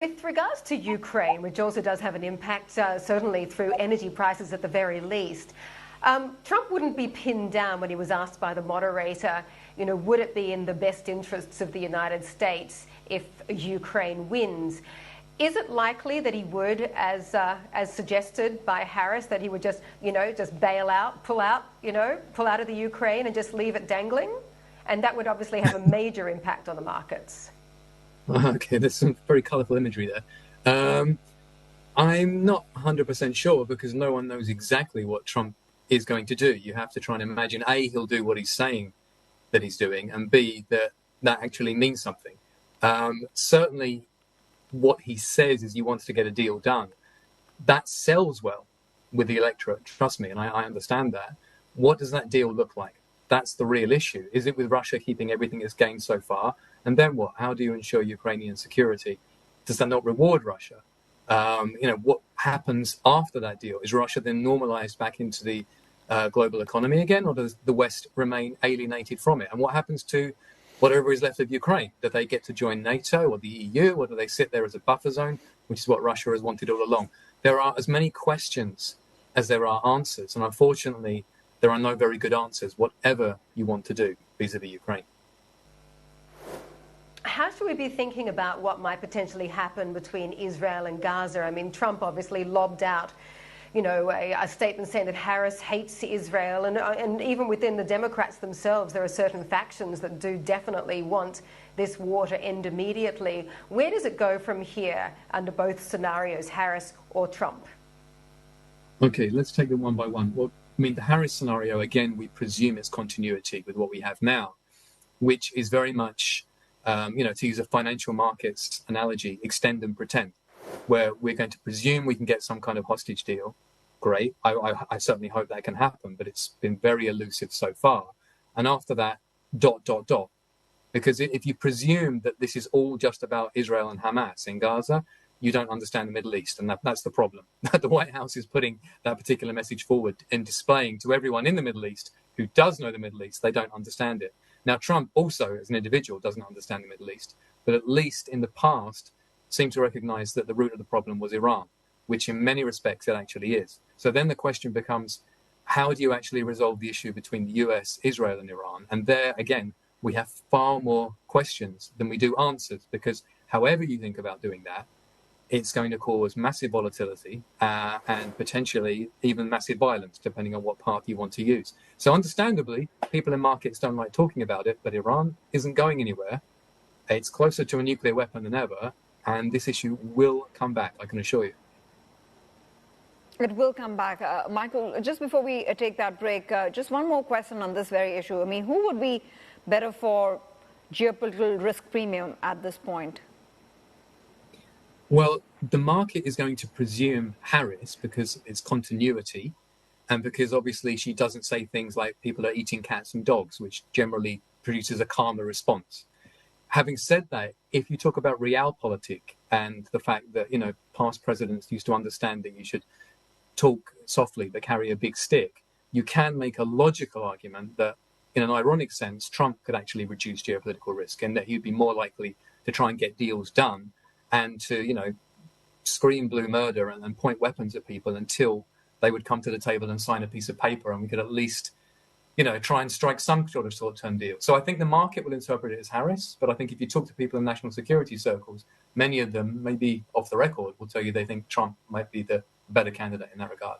With regards to Ukraine, which also does have an impact, certainly through energy prices at the very least, Trump wouldn't be pinned down when he was asked by the moderator, would it be in the best interests of the United States if Ukraine wins? Is it likely that he would, as suggested by Harris, that he would just bail out, pull out of the Ukraine and just leave it dangling? And that would obviously have a major impact on the markets. Okay, there's some very colourful imagery there. I'm not 100% sure because no one knows exactly what Trump is going to do. You have to try and imagine, A, he'll do what he's saying that he's doing, and B, that actually means something. Certainly, what he says is he wants to get a deal done. That sells well with the electorate, trust me, and I understand that. What does that deal look like? That's the real issue. Is it with Russia keeping everything it's gained so far? And then what? How do you ensure Ukrainian security? Does that not reward Russia? What happens after that deal? Is Russia then normalized back into the global economy again, or does the West remain alienated from it? And what happens to whatever is left of Ukraine? Do they get to join NATO or the EU, or do they sit there as a buffer zone, which is what Russia has wanted all along? There are as many questions as there are answers, and unfortunately, there are no very good answers, whatever you want to do vis-a-vis Ukraine. How should we be thinking about what might potentially happen between Israel and Gaza? I mean, Trump obviously lobbed out, a statement saying that Harris hates Israel. And even within the Democrats themselves, there are certain factions that do definitely want this war to end immediately. Where does it go from here under both scenarios, Harris or Trump? Okay, let's take them one by one. Well, the Harris scenario, again, we presume it's continuity with what we have now, which is very much, to use a financial markets analogy, extend and pretend, where we're going to presume we can get some kind of hostage deal. Great. I certainly hope that can happen, but it's been very elusive so far. And after that, ... Because if you presume that this is all just about Israel and Hamas in Gaza, you don't understand the Middle East, and that's the problem. The White House is putting that particular message forward and displaying to everyone in the Middle East who does know the Middle East, they don't understand it. Now, Trump also, as an individual, doesn't understand the Middle East, but at least in the past seemed to recognize that the root of the problem was Iran, which in many respects it actually is. So then the question becomes, how do you actually resolve the issue between the US, Israel, and Iran? And there, again, we have far more questions than we do answers, because however you think about doing that, it's going to cause massive volatility and potentially even massive violence, depending on what path you want to use. So understandably, people in markets don't like talking about it, but Iran isn't going anywhere. It's closer to a nuclear weapon than ever, and this issue will come back, I can assure you. It will come back. Michael, just before we take that break, just one more question on this very issue. Who would be better for geopolitical risk premium at this point? Well, the market is going to presume Harris because it's continuity, and because obviously she doesn't say things like people are eating cats and dogs, which generally produces a calmer response. Having said that, if you talk about realpolitik and the fact that, past presidents used to understand that you should talk softly but carry a big stick, you can make a logical argument that, in an ironic sense, Trump could actually reduce geopolitical risk and that he'd be more likely to try and get deals done and to, scream blue murder and point weapons at people until they would come to the table and sign a piece of paper, and we could at least, try and strike some sort of short-term deal. So I think the market will interpret it as Harris, but I think if you talk to people in national security circles, many of them, maybe off the record, will tell you they think Trump might be the better candidate in that regard.